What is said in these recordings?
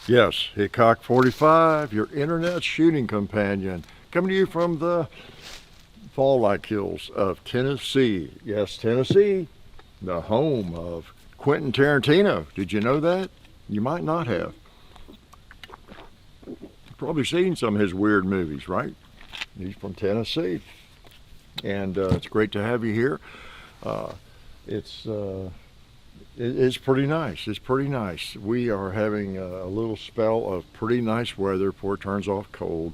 Yes, Hickok 45, your internet shooting companion, coming to you from the fall-like hills of Tennessee. Yes, Tennessee, the home of Quentin Tarantino. Did you know that? You might not have. You've probably seen some of his weird movies, right? He's from Tennessee, and it's great to have you here. Uh, it's it's pretty nice. It's pretty nice. We are having a little spell of pretty nice weather before it turns off cold.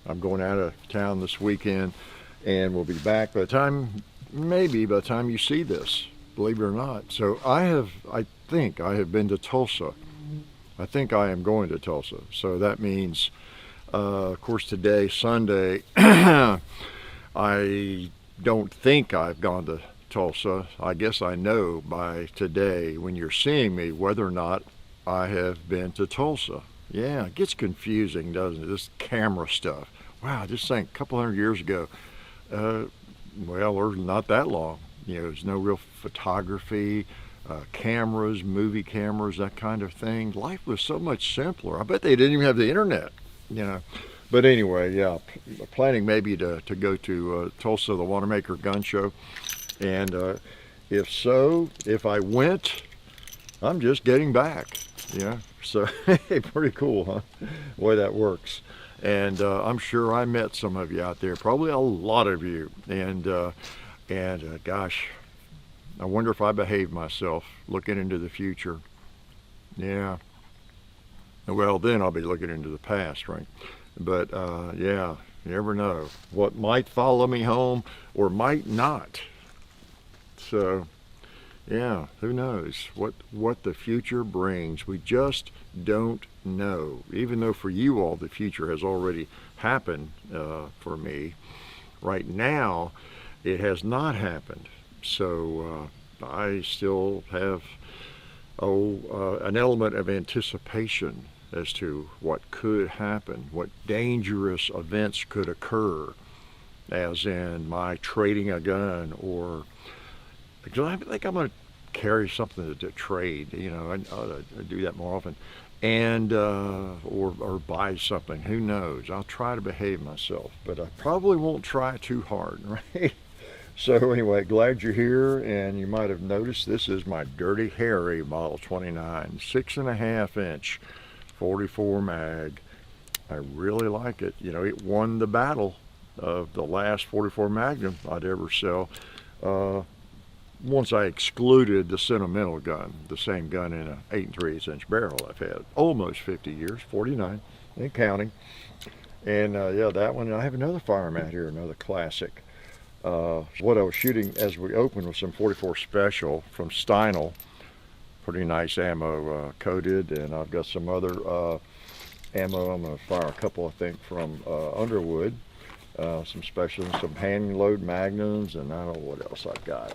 I'm going out of town this weekend, and we'll be back by the time, maybe by the time you see this, believe it or not. So I think I have been to Tulsa. I think I am going to Tulsa. So that means, of course, today, Sunday, I don't think I've gone to Tulsa. I guess I know by today, when you're seeing me, whether or not I have been to Tulsa. Yeah, it gets confusing, doesn't it? This camera stuff. Wow, just think, a couple hundred years ago, well, or not that long, there's no real photography, cameras, movie cameras, that kind of thing. Life was so much simpler. I bet they didn't even have the internet, you know. But anyway, yeah, planning maybe to go to Tulsa, the Wanamaker Gun Show. And if so, if I went, I'm just getting back, So, pretty cool, huh? The way that works. And I'm sure I met some of you out there, probably a lot of you. And gosh, I wonder if I behaved myself looking into the future. Yeah. Well, then I'll be looking into the past, right? But yeah, you never know what might follow me home or might not. So, yeah, who knows what the future brings. We just don't know. Even though for you all the future has already happened for me, right now it has not happened. So I still have an element of anticipation as to what could happen, what dangerous events could occur, as in my trading a gun, or because I think I'm going to carry something to trade. I ought to do that more often, and or buy something. Who knows? I'll try to behave myself, but I probably won't try too hard, right? So anyway, glad you're here, and you might have noticed this is my Dirty Harry Model 29, 6.5 inch, 44 mag. I really like it. It won the battle of the last 44 Magnum I'd ever sell. Once I excluded the sentimental gun, the same gun in an 8 3/8-inch barrel I've had almost 50 years, 49 and counting. And yeah, that one. And I have another firearm out here, another classic. What I was shooting as we opened was some 44 Special from Steinel. Pretty nice ammo, coated, and I've got some other ammo. I'm going to fire a couple, I think, from Underwood. Some specials, some hand load Magnums, and I don't know what else I've got.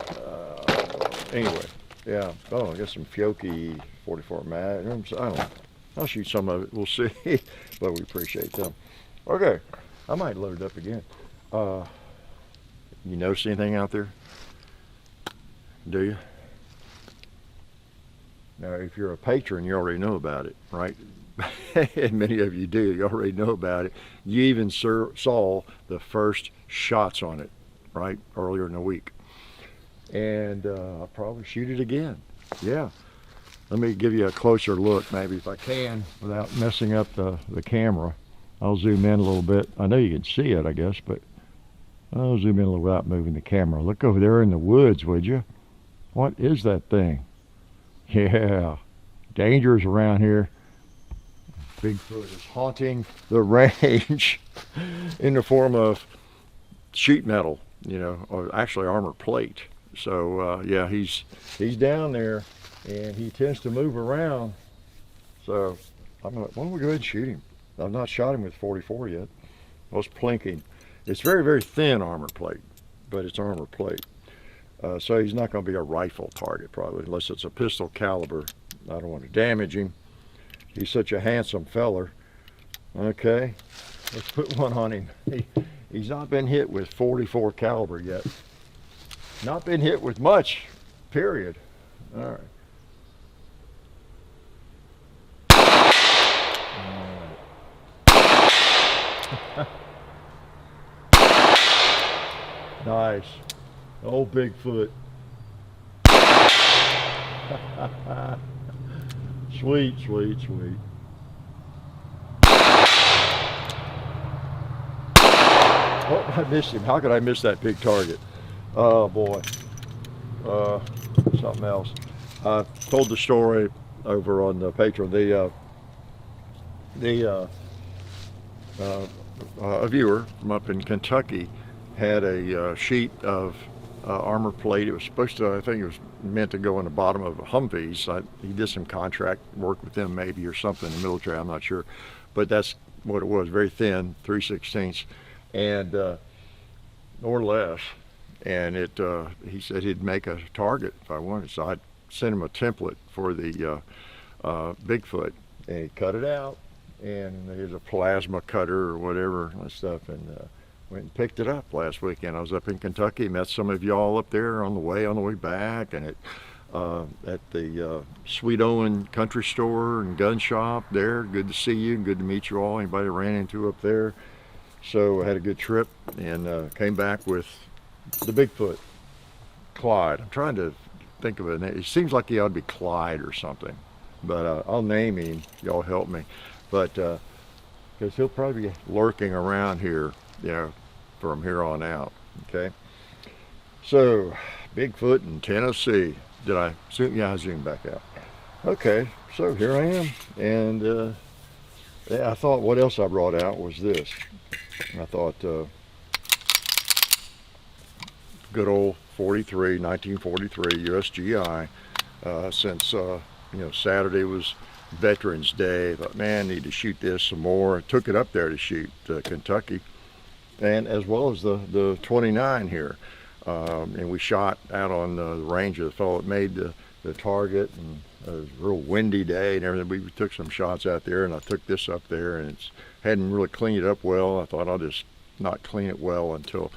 Anyway, yeah. Oh, I got some Fiocchi 44 Magnums. I don't know. I'll shoot some of it. We'll see. But we appreciate them. Okay. I might load it up again. You notice anything out there? Do you? Now, if you're a patron, you already know about it, right? And many of you do. You already know about it. You even saw the first shots on it, right, earlier in the week. And I'll probably shoot it again. Yeah. Let me give you a closer look, maybe, if I can, without messing up the camera. I'll zoom in a little bit. I know you can see it, I guess, but I'll zoom in a little without moving the camera. Look over there in the woods, would you? What is that thing? Yeah. Dangers around here. Bigfoot is haunting the range in the form of sheet metal, or actually armor plate. So yeah, he's down there, and he tends to move around. So why don't we go ahead and shoot him? I've not shot him with 44 yet. I was plinking. It's very, very thin armor plate, but it's armor plate. So he's not going to be a rifle target probably, unless it's a pistol caliber. I don't want to damage him. He's such a handsome feller. Okay, let's put one on him. He's not been hit with 44 caliber yet. Not been hit with much, period. All right. Nice. Oh, Bigfoot. Sweet, sweet, sweet. Oh, I missed him. How could I miss that big target? Oh, boy. Uh, Something else. I told the story over on the Patreon. A viewer from up in Kentucky had a sheet of armor plate. It was supposed to, I think it was meant to go in the bottom of Humvees. He did some contract work with them maybe or something in the military, I'm not sure. But that's what it was, very thin, 3/16, and or less. And he said he'd make a target if I wanted. So I sent him a template for the Bigfoot, and he cut it out. And there's a plasma cutter or whatever and stuff, and went and picked it up last weekend. I was up in Kentucky, met some of y'all up there on the way back, and at the Sweet Owen Country Store and Gun Shop there. Good to see you, good to meet you all. Anybody I ran into up there. So I had a good trip and came back with the Bigfoot, Clyde. I'm trying to think of it. It seems like he ought to be Clyde or something, but I'll name him. Y'all help me. But because he'll probably be lurking around here, from here on out. Okay. So Bigfoot in Tennessee. Did I zoom? Yeah, I zoomed back out. Okay. So here I am, and I thought what else I brought out was this. I thought good old 1943 USGI. Since Saturday was Veterans Day, I thought, man, I need to shoot this some more. I took it up there to shoot Kentucky, and as well as the 29 here. And we shot out on the range of the fellow that made the target, and it was a real windy day and everything. We took some shots out there, and I took this up there, and it hadn't really cleaned it up well. I thought I'll just not clean it well until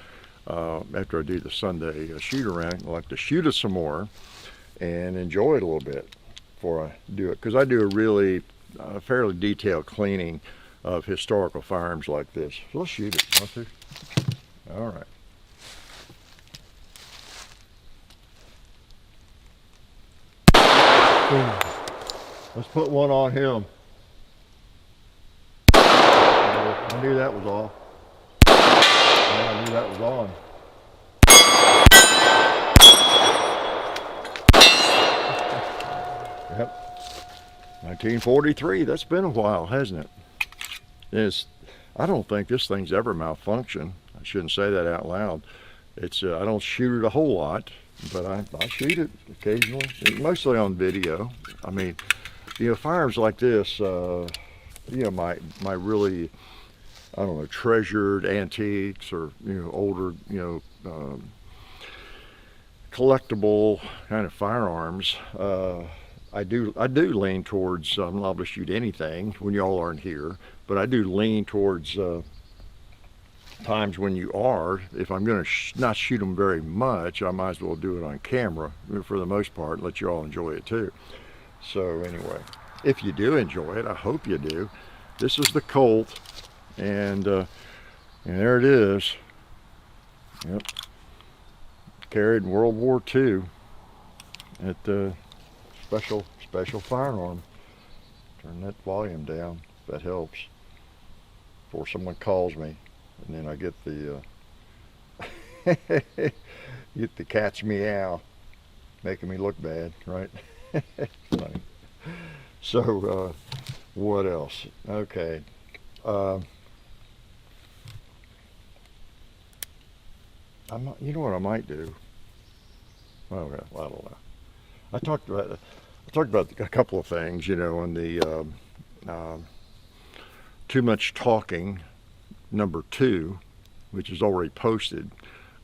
after I do the Sunday shoot around. I like to shoot it some more and enjoy it a little bit before I do it, because I do a really fairly detailed cleaning of historical firearms like this. So let's shoot it, want to? All right. Let's put one on him. I knew that was off. Yeah, I knew that was on. Yep. 1943, that's been a while, hasn't it? I don't think this thing's ever malfunctioned. I shouldn't say that out loud. I don't shoot it a whole lot, but I shoot it occasionally, mostly on video. I mean, firearms like this, my really, I don't know, treasured antiques or, older, collectible kind of firearms, I do lean towards, I'm liable to shoot anything when y'all aren't here, but I do lean towards times when you are. If I'm going to not shoot them very much, I might as well do it on camera for the most part, let you all enjoy it too. So anyway, if you do enjoy it, I hope you do. This is the Colt, and there it is. Yep, carried in World War II at the special firearm. Turn that volume down if that helps before someone calls me, and then I get the get the cat's meow making me look bad, right? Funny. So what else? Okay, you know what I might do? Oh, well, I don't know. I talked about a couple of things, on the Too Much Talking #2, which is already posted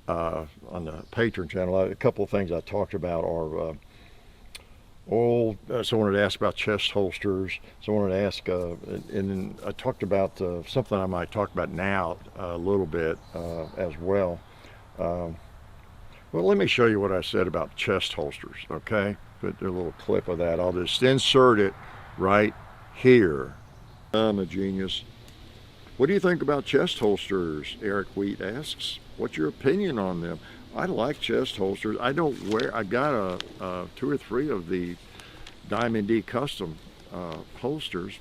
on the Patreon channel. A couple of things I talked about are someone had asked about chest holsters. Someone had asked, and then I talked about something I might talk about now a little bit as well. Well, let me show you what I said about chest holsters, okay? Put a little clip of that. I'll just insert it right here. I'm a genius. What do you think about chest holsters? Eric Wheat asks. What's your opinion on them? I like chest holsters. I don't wear. I got two or three of the Diamond D custom holsters,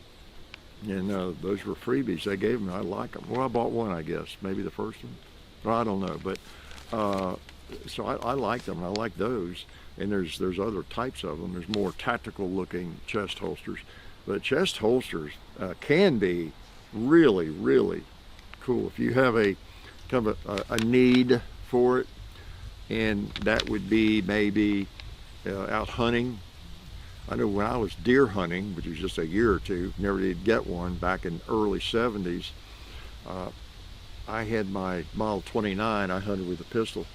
and those were freebies they gave me. I like them. Well, I bought one, I guess, maybe the first one. Well, I don't know, but so I like them. I like those. And there's other types of them. There's more tactical looking chest holsters, but chest holsters can be really, really cool if you have a kind of a need for it, and that would be maybe out hunting. I know when I was deer hunting, which was just a year or two, never did get one back in early 70s. I had my Model 29. I hunted with a pistol,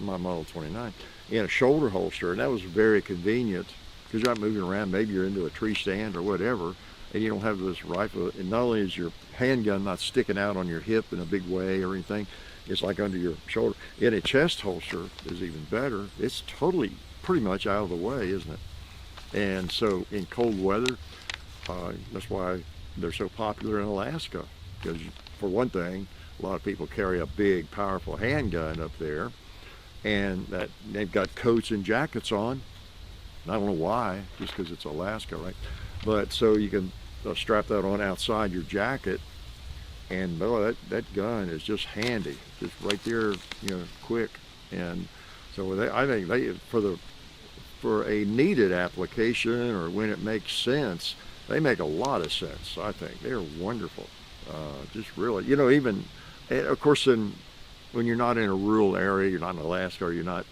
my Model 29, in a shoulder holster, and that was very convenient because you're not moving around. Maybe you're into a tree stand or whatever, and you don't have this rifle. And not only is your handgun not sticking out on your hip in a big way or anything, it's like under your shoulder. In a chest holster is even better. It's totally, pretty much out of the way, isn't it? And so in cold weather, that's why they're so popular in Alaska. Because for one thing, a lot of people carry a big, powerful handgun up there, and that they've got coats and jackets on. I don't know why, just because it's Alaska, right? But so you can strap that on outside your jacket, and boy, that gun is just handy, just right there, quick. And so I think for a needed application or when it makes sense, they make a lot of sense. I think they're wonderful. Just really, even, and of course, when you're not in a rural area, you're not in Alaska, or you're not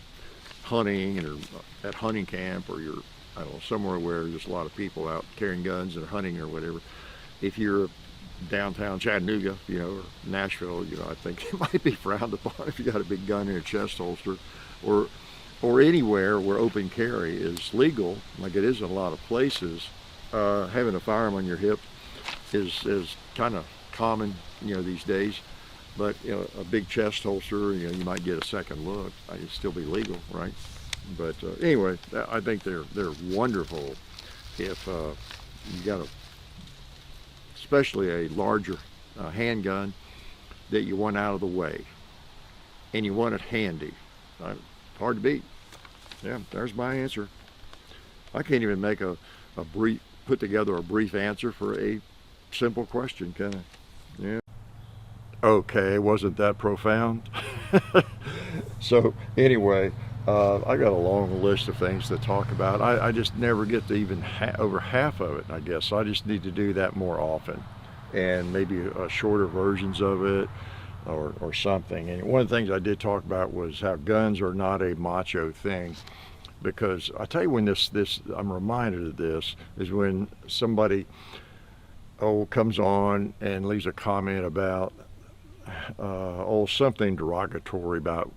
hunting or at hunting camp, or you're, I don't know, somewhere where there's a lot of people out carrying guns and hunting or whatever. If you're downtown Chattanooga, or Nashville, I think it might be frowned upon if you got a big gun in a chest holster, or anywhere where open carry is legal, like it is in a lot of places. Having a firearm on your hip is kind of common, these days. But a big chest holster, you might get a second look. It'd still be legal, right? But anyway, I think they're wonderful if you got especially a larger handgun that you want out of the way, and you want it handy. Hard to beat. Yeah, there's my answer. I can't even make put together a brief answer for a simple question, can I? Yeah. Okay, wasn't that profound? So anyway, I got a long list of things to talk about. I just never get to even over half of it, I guess. I just need to do that more often, and maybe shorter versions of it, or something. And one of the things I did talk about was how guns are not a macho thing, because I tell you, when this I'm reminded of this is when somebody comes on and leaves a comment about something derogatory about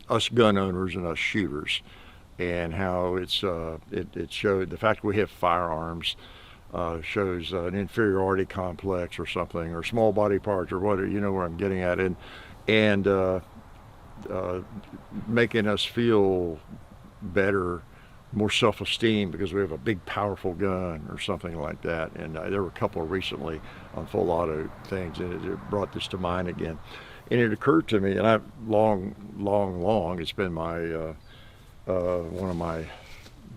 us gun owners and us shooters, and how it showed the fact we have firearms shows an inferiority complex or something, or small body parts, or whatever, where I'm getting at, and making us feel better, more self-esteem because we have a big powerful gun or something like that. And there were a couple recently on full auto things, and it brought this to mind again. And it occurred to me, and I've long, it's been my one of my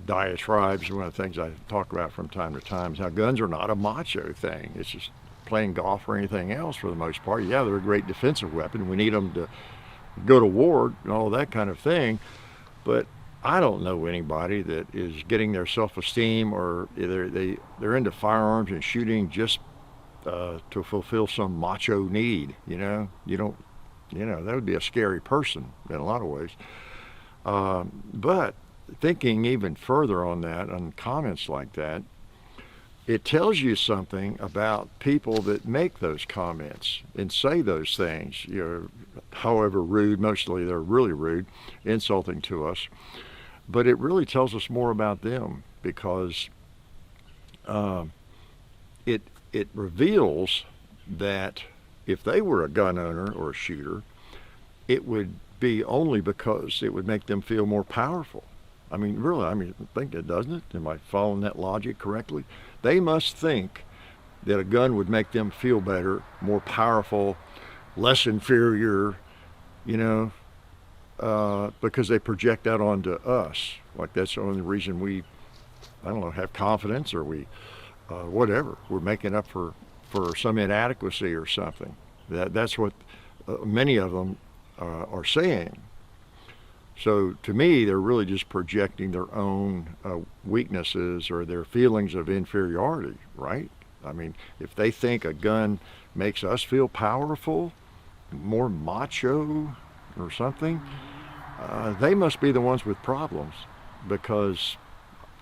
diatribes, one of the things I talk about from time to time, is how guns are not a macho thing. It's just playing golf or anything else for the most part. Yeah, they're a great defensive weapon. We need them to go to war and all that kind of thing. But I don't know anybody that is getting their self-esteem, or they're into firearms and shooting just to fulfill some macho need. You don't, that would be a scary person in a lot of ways. But thinking even further on that, on comments like that, it tells you something about people that make those comments and say those things, however rude. Mostly they're really rude, insulting to us. But it really tells us more about them, because it reveals that if they were a gun owner or a shooter, it would be only because it would make them feel more powerful. I mean, really, think it, doesn't it? Am I following that logic correctly? They must think that a gun would make them feel better, more powerful, less inferior, you know, because they project that onto us. Like that's the only reason we, I don't know, have confidence or we, whatever. We're making up for some inadequacy or something. That's what many of them are saying. So to me, they're really just projecting their own weaknesses or their feelings of inferiority, right? I mean, if they think a gun makes us feel powerful, more macho or something, they must be the ones with problems because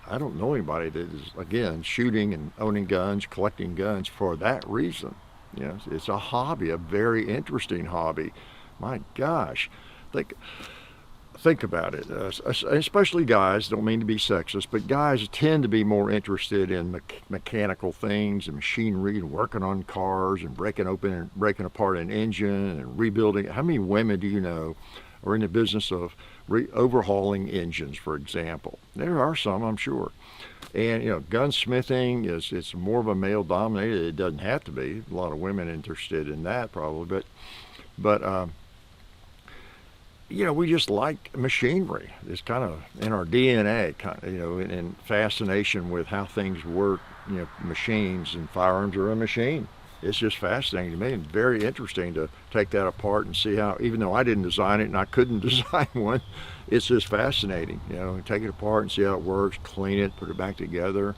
I don't know anybody that is, again, shooting and owning guns, collecting guns for that reason. You know, it's a hobby, a very interesting hobby. My gosh, think think about it. Especially guys, don't mean to be sexist, but guys tend to be more interested in mechanical things and machinery and working on cars and breaking open and breaking apart an engine and rebuilding. How many women do you know are in the business of overhauling engines, for example? There are some, I'm sure. And you know, gunsmithing it's more of a male dominated. It doesn't have to be. A lot of women interested in that probably, but you know, we just like machinery. It's kind of in our DNA, kind of, you know, and fascination with how things work. You know, machines and firearms are a machine. It's just fascinating to me and very interesting to take that apart and see how, even though I didn't design it and I couldn't design one, it's just fascinating. You know, take it apart and see how it works, clean it, put it back together,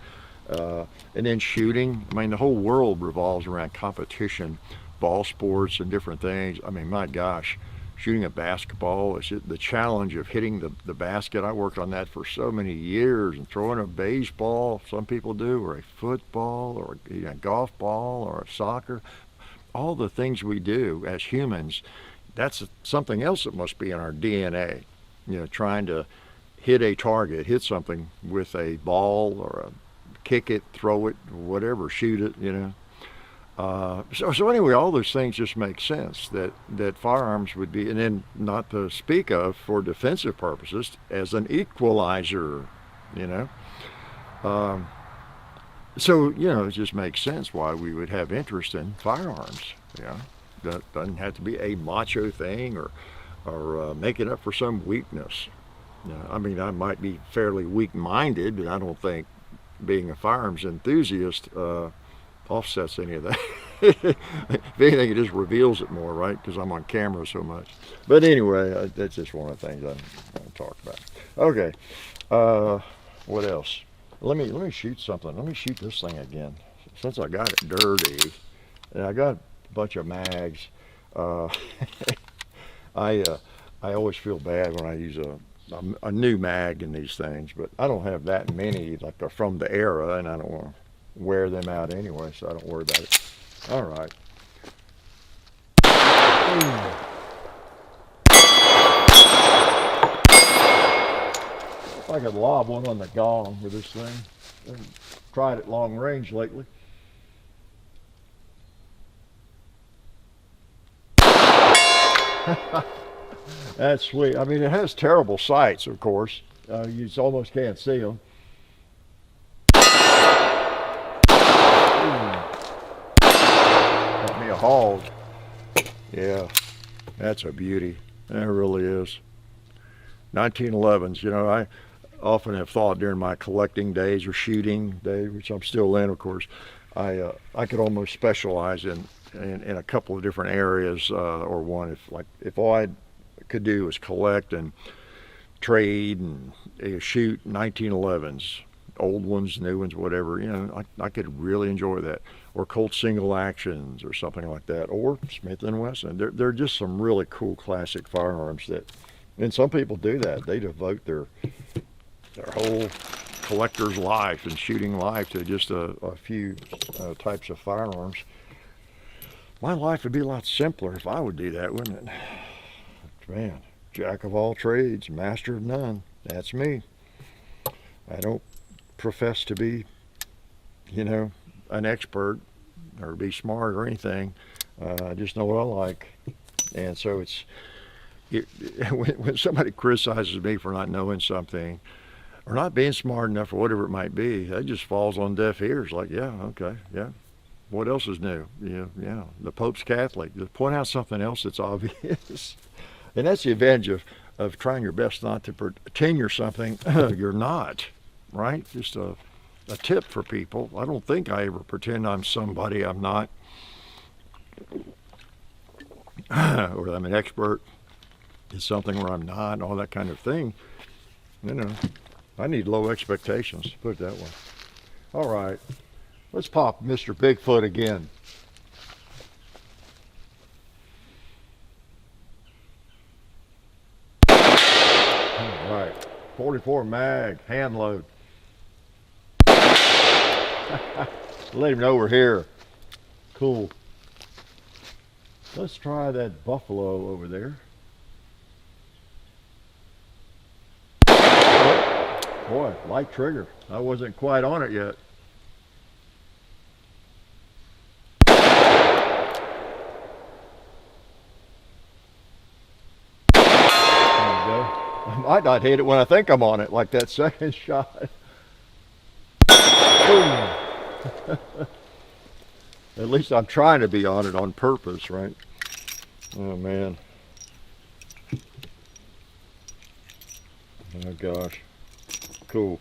and then shooting. I mean, the whole world revolves around competition, ball sports and different things. I mean, my gosh. Shooting a basketball, it's the challenge of hitting the basket. I worked on that for so many years, and throwing a baseball, some people do, or a football, or a golf ball, or a soccer. All the things we do as humans, that's something else that must be in our DNA. You know, trying to hit a target, hit something with a ball, or kick it, throw it, whatever, shoot it, you know. So anyway, all those things just make sense that firearms would be, and then not to speak of for defensive purposes, as an equalizer, you know. Um, so, you know, it just makes sense why we would have interest in firearms, you know. That doesn't have to be a macho thing or making up for some weakness. You know, I mean, I might be fairly weak-minded, but I don't think being a firearms enthusiast offsets any of that. If anything, it just reveals it more, right? Because I'm on camera so much. But anyway, that's just one of the things I talk about. Okay, what else? Let me shoot something. Let me shoot this thing again. Since I got it dirty, and I got a bunch of mags. Uh, I always feel bad when I use a new mag in these things, but I don't have that many like they're from the era, and I don't want to wear them out anyway, so I don't worry about it. All right. If I could lob one on the gong with this thing. I haven't tried it long range lately. That's sweet. I mean, it has terrible sights, of course. You almost can't see them. Got me a hog. Yeah, that's a beauty. That really is. 1911s. You know, I often have thought during my collecting days or shooting days, which I'm still in, of course, I could almost specialize in a couple of different areas, or one if all I could do was collect and trade and shoot 1911s, old ones, new ones, whatever. You know, I could really enjoy that. Or Colt single actions or something like that, or Smith and Wesson. They're just some really cool classic firearms that, and some people do that. They devote their whole collector's life and shooting life to just a few types of firearms. My life would be a lot simpler if I would do that, wouldn't it? Man, jack of all trades, master of none. That's me. I don't profess to be, you know, an expert or be smart or anything. I just know what I like. And so when somebody criticizes me for not knowing something or not being smart enough or whatever it might be, that just falls on deaf ears. Like, yeah, okay, yeah. What else is new? Yeah, the Pope's Catholic. Just point out something else that's obvious. And that's the advantage of trying your best not to pretend you're something you're not, right? Just a tip for people. I don't think I ever pretend I'm somebody I'm not, or I'm an expert in something where I'm not, and all that kind of thing. You know, I need low expectations, put it that way. All right, let's pop Mr. Bigfoot again. All right, 44 mag, hand load. Let him know we're here. Cool. Let's try that buffalo over there. Boy, light trigger. I wasn't quite on it yet. There we go. I might not hit it when I think I'm on it, like that second shot. Boom. At least I'm trying to be on it on purpose, right? Oh man. Oh gosh. Cool.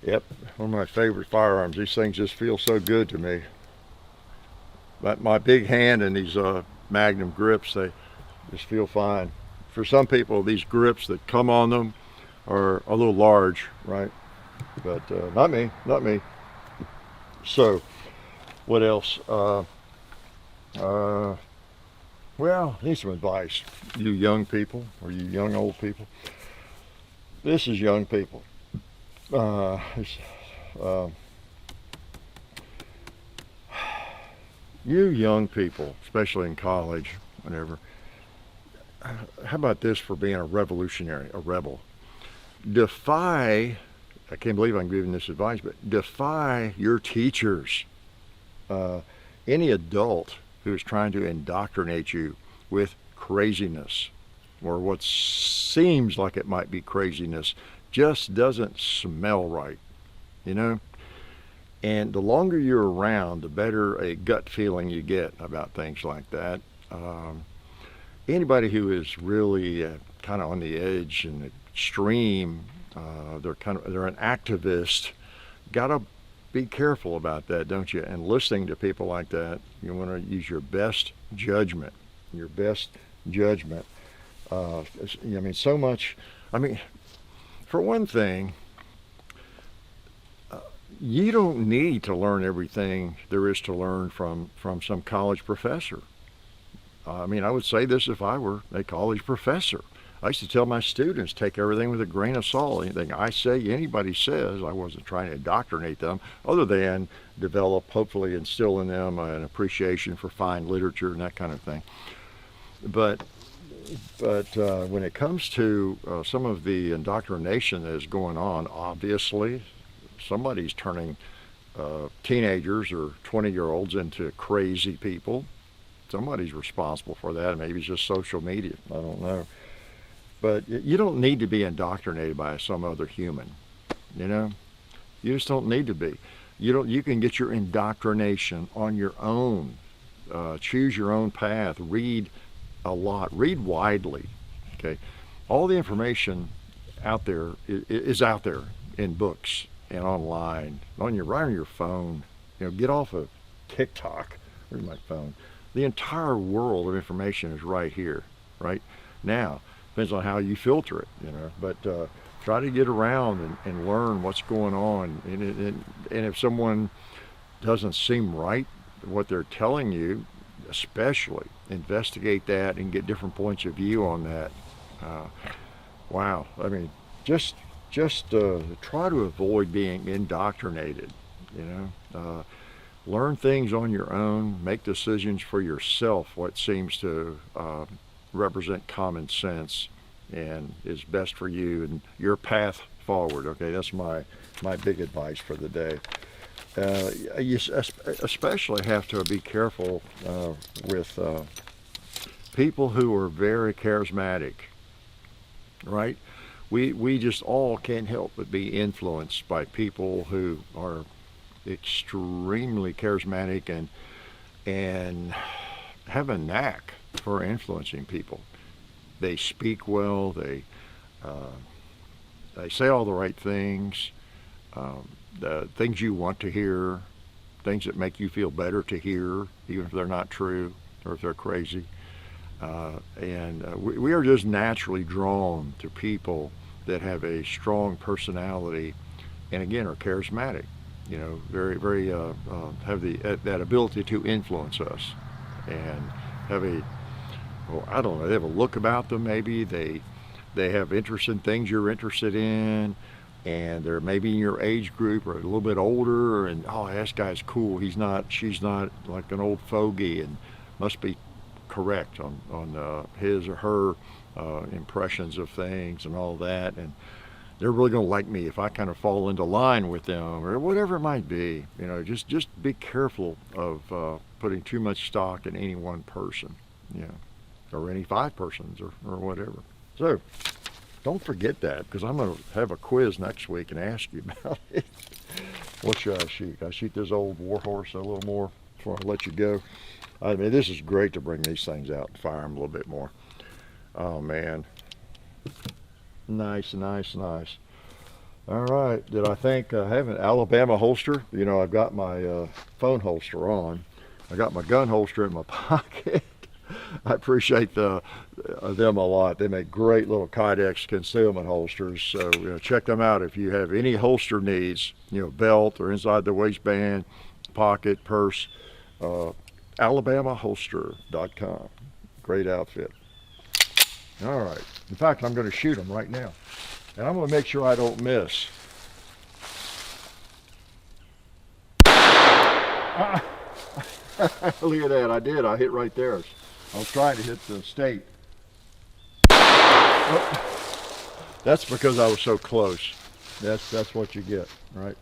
Yep, one of my favorite firearms. These things just feel so good to me. But my big hand and these Magnum grips, they just feel fine. For some people, these grips that come on them are a little large, right? But not me, not me. So, what else? Well, I need some advice. You young people, or you young old people. This is young people. You young people, especially in college, whatever. How about this for being a revolutionary, a rebel? Defy, I can't believe I'm giving this advice, but defy your teachers. Any adult who is trying to indoctrinate you with craziness, or what seems like it might be craziness, just doesn't smell right, you know? And the longer you're around, the better a gut feeling you get about things like that. Anybody who is really kind of on the edge and extreme, they're an activist. Gotta be careful about that, don't you? And listening to people like that, you want to use your best judgment. Your best judgment. I mean, so much. I mean, for one thing, you don't need to learn everything there is to learn from some college professor. I mean, I would say this if I were a college professor. I used to tell my students, take everything with a grain of salt. Anything I say, anybody says. I wasn't trying to indoctrinate them, other than develop, hopefully instill in them an appreciation for fine literature and that kind of thing. But when it comes to some of the indoctrination that is going on, obviously somebody's turning teenagers or 20-year-olds into crazy people. Somebody's responsible for that. Maybe it's just social media. I don't know. But you don't need to be indoctrinated by some other human. You know, you just don't need to be. You can get your indoctrination on your own. Choose your own path. Read a lot. Read widely. Okay, all the information out there is out there in books and online, right on your phone. You know, get off of TikTok. Where's my phone? The entire world of information is right here, right now. Depends on how you filter it, you know. But try to get around and learn what's going on. And if someone doesn't seem right, what they're telling you, especially investigate that and get different points of view on that. Wow, I mean, just try to avoid being indoctrinated. You know, learn things on your own, make decisions for yourself. What seems to represent common sense and is best for you and your path forward. Okay, that's my big advice for the day. You especially have to be careful with people who are very charismatic, right? We just all can't help but be influenced by people who are extremely charismatic and have a knack for influencing people. they speak well, they say all the right things, the things you want to hear, things that make you feel better to hear, even if they're not true or if they're crazy. We are just naturally drawn to people that have a strong personality and again are charismatic. You know, very have that ability to influence us and have a, well, I don't know, they have a look about them. Maybe they have interest in things you're interested in, and they're maybe in your age group or a little bit older, and oh, this guy's cool. She's not like an old fogey, and must be correct on his or her impressions of things and all that, and they're really going to like me if I kind of fall into line with them or whatever it might be. You know, just be careful of putting too much stock in any one person, you know, or any 5 persons or whatever. So don't forget that, because I'm going to have a quiz next week and ask you about it. What should I shoot? I shoot this old warhorse a little more before I let you go. I mean, this is great to bring these things out and fire them a little bit more. Oh, man. Nice, nice, nice. All right. Did I think I have an Alabama holster? You know, I've got my phone holster on. I got my gun holster in my pocket. I appreciate them a lot. They make great little Kydex concealment holsters. So, you know, check them out if you have any holster needs, you know, belt or inside the waistband, pocket, purse. AlabamaHolster.com. Great outfit. All right. In fact, I'm going to shoot them right now. And I'm going to make sure I don't miss. Look at that. I did. I hit right there. I was trying to hit the stake. Oh, that's because I was so close. That's what you get, right?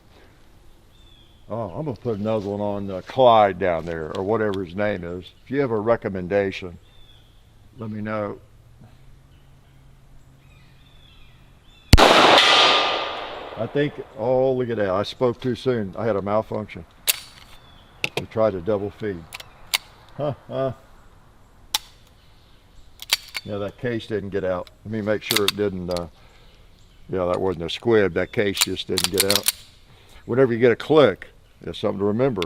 Oh, I'm going to put another one on Clyde down there, or whatever his name is. If you have a recommendation, let me know. I think, oh, look at that. I spoke too soon. I had a malfunction. We tried to double feed. Yeah, that case didn't get out. Let me make sure it didn't, yeah, that wasn't a squib. That case just didn't get out. Whenever you get a click, it's something to remember.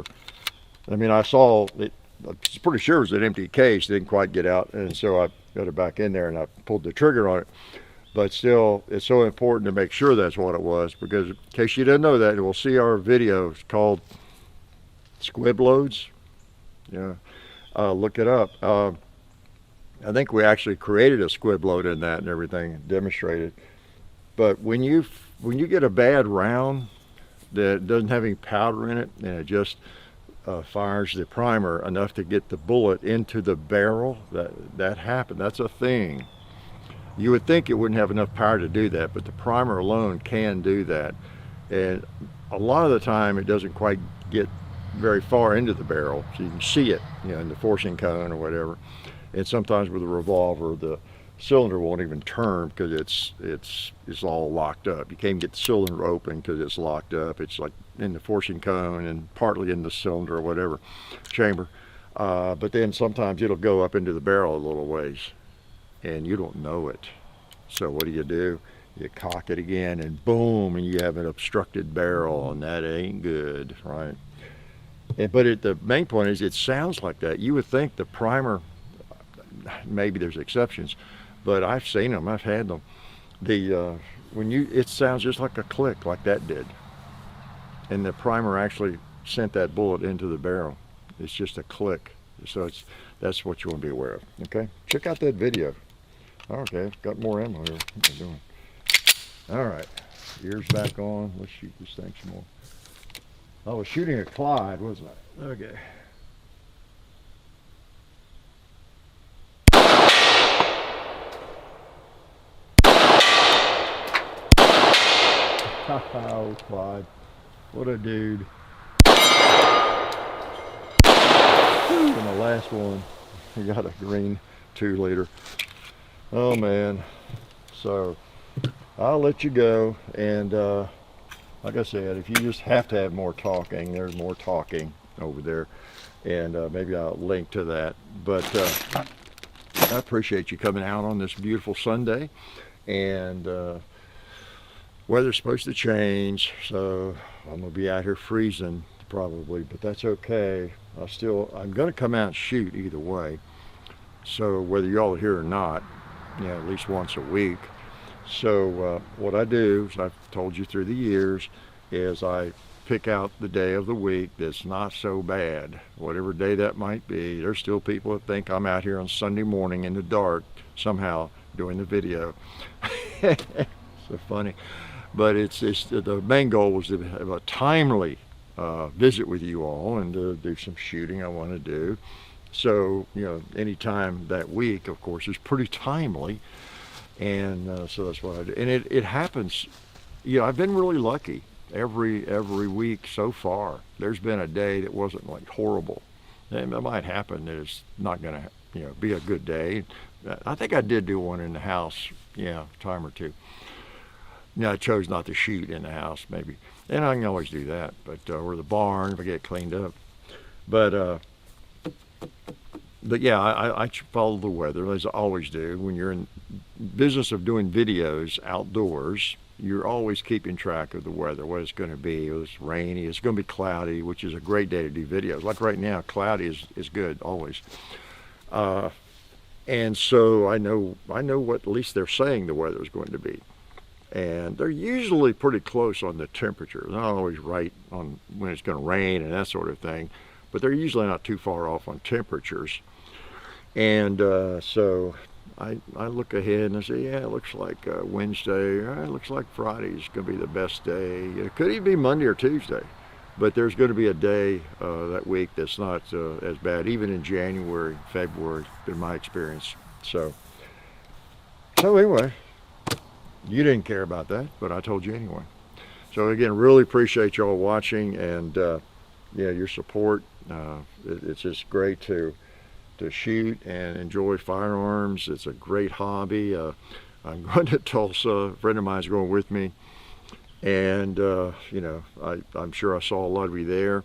I mean, I saw it, I'm pretty sure it was an empty case, didn't quite get out, and so I got it back in there and I pulled the trigger on it. But still, it's so important to make sure that's what it was, because in case you didn't know that, we'll see our video. It's called Squib Loads. Yeah, look it up. I think we actually created a squib load in that and everything, and demonstrated. But when you get a bad round that doesn't have any powder in it, and it just fires the primer enough to get the bullet into the barrel, that happened. That's a thing. You would think it wouldn't have enough power to do that, but the primer alone can do that. And a lot of the time it doesn't quite get very far into the barrel, so you can see it, you know, in the forcing cone or whatever. And sometimes with a revolver, the cylinder won't even turn because it's all locked up. You can't get the cylinder open because it's locked up. It's like in the forcing cone and partly in the cylinder or whatever chamber. But then sometimes it'll go up into the barrel a little ways, and you don't know it. So what do? You cock it again, and boom, and you have an obstructed barrel, and that ain't good, right? But the main point is, it sounds like that. You would think the primer, maybe there's exceptions, but I've seen them, I've had them. It sounds just like a click, like that did. And the primer actually sent that bullet into the barrel. It's just a click. So that's what you want to be aware of, okay? Check out that video. Okay, got more ammo here. What am I doing? All right, ears back on. Let's shoot this thing some more. I was shooting at Clyde, wasn't I? Okay. Oh, Clyde. What a dude. And the last one, he got a green 2-liter. Oh, man. So, I'll let you go. And, like I said, if you just have to have more talking, there's more talking over there. And maybe I'll link to that. But I appreciate you coming out on this beautiful Sunday. And weather's supposed to change, so I'm gonna be out here freezing probably, but that's okay. I'm gonna come out and shoot either way. So whether y'all are here or not, at least once a week. So what I do, as I've told you through the years, is I pick out the day of the week that's not so bad, whatever day that might be. There's still people that think I'm out here on Sunday morning in the dark somehow doing the video. So funny. But it's the main goal was to have a timely visit with you all and to do some shooting I want to do. So, any time that week, of course, is pretty timely. And so that's what I do. And it happens, I've been really lucky every week so far. There's been a day that wasn't like horrible. And it might happen that it's not going to, be a good day. I think I did do one in the house, a time or two. I chose not to shoot in the house, maybe. And I can always do that, but or the barn if I get cleaned up. But yeah, I follow the weather as I always do. When you're in business of doing videos outdoors, you're always keeping track of the weather, what it's going to be. It's rainy, it's going to be cloudy, which is a great day to do videos. Like right now, cloudy is good always. And so I know what at least they're saying the weather is going to be. And they're usually pretty close on the temperature. They're not always right on when it's going to rain and that sort of thing, but they're usually not too far off on temperatures. And so I look ahead and I say, yeah, it looks like Wednesday. It looks like Friday's going to be the best day. It could even be Monday or Tuesday, but there's going to be a day that week that's not as bad, even in January, February, in my experience. So anyway. You didn't care about that, but I told you anyway. So again, really appreciate y'all watching and your support. It's just great to shoot and enjoy firearms. It's a great hobby. I'm going to Tulsa. A friend of mine's going with me, and I'm sure I saw a lot of you there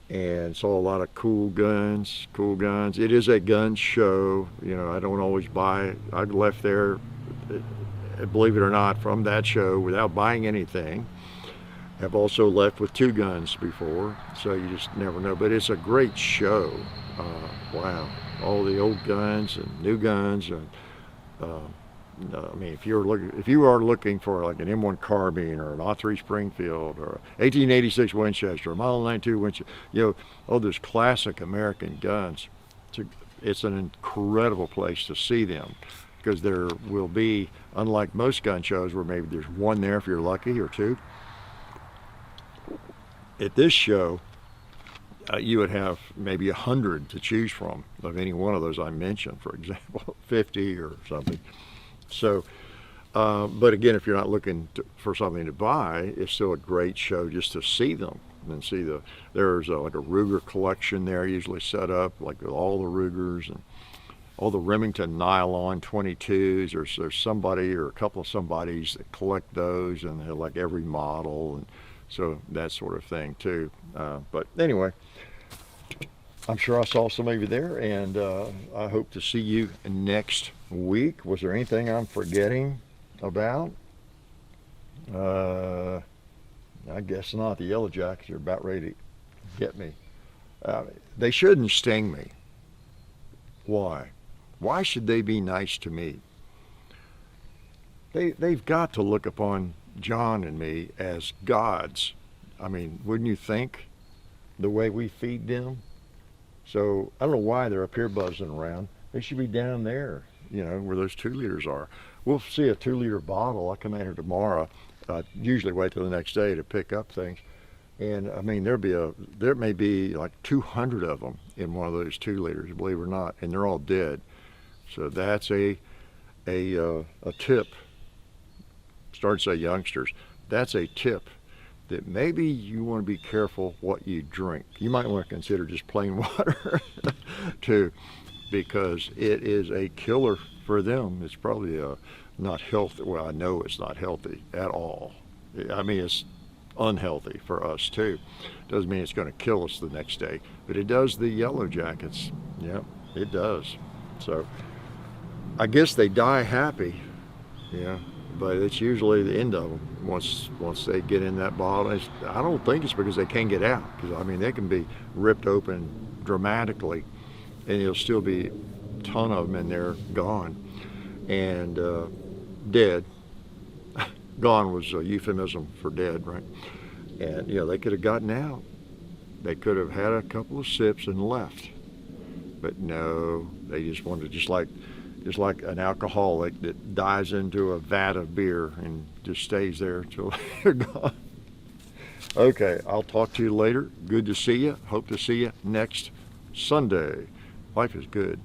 and saw a lot of cool guns. It is a gun show. I don't always buy. I left there, believe it or not, from that show without buying anything. I've also left with 2 guns before, so you just never know. But it's a great show. Wow, all the old guns and new guns. And I mean, if you are looking for like an M1 carbine or an A3 Springfield or 1886 Winchester, or Model 92 Winchester, all those classic American guns, it's an incredible place to see them. Because there will be, unlike most gun shows where maybe there's 1 there if you're lucky or 2, at this show you would have maybe 100 to choose from of any one of those I mentioned, for example, 50 or something. So, but again, if you're not looking for something to buy, it's still a great show just to see them and see there's like a Ruger collection there usually set up, like with all the Rugers and all the Remington nylon 22s. There's somebody or a couple of somebodies that collect those, and they're like every model, and so that sort of thing too. But anyway, I'm sure I saw some of you there, and I hope to see you next week. Was there anything I'm forgetting about? I guess not. The Yellow Jackets are about ready to get me. They shouldn't sting me. Why? Why should they be nice to me? They've got to look upon John and me as gods. I mean, wouldn't you think, the way we feed them? So I don't know why they're up here buzzing around. They should be down there, where those 2 liters are. We'll see a 2-liter bottle. I come in here tomorrow. Usually wait till the next day to pick up things. And I mean, there may be like 200 of them in one of those 2 liters, believe it or not, and they're all dead. So that's a tip. Started to say youngsters. That's a tip that maybe you want to be careful what you drink. You might want to consider just plain water too, because it is a killer for them. It's probably not healthy. Well, I know it's not healthy at all. I mean, it's unhealthy for us too. Doesn't mean it's going to kill us the next day, but it does the Yellow Jackets. Yep, it does. So I guess they die happy, yeah, but it's usually the end of them once they get in that bottle. I don't think it's because they can't get out, because I mean they can be ripped open dramatically, and there'll still be a ton of them in there gone and dead. Gone was a euphemism for dead, right? And they could have gotten out. They could have had a couple of sips and left, but no, they just wanted, just like an alcoholic that dives into a vat of beer and just stays there till they're gone. Okay, I'll talk to you later. Good to see you. Hope to see you next Sunday. Life is good.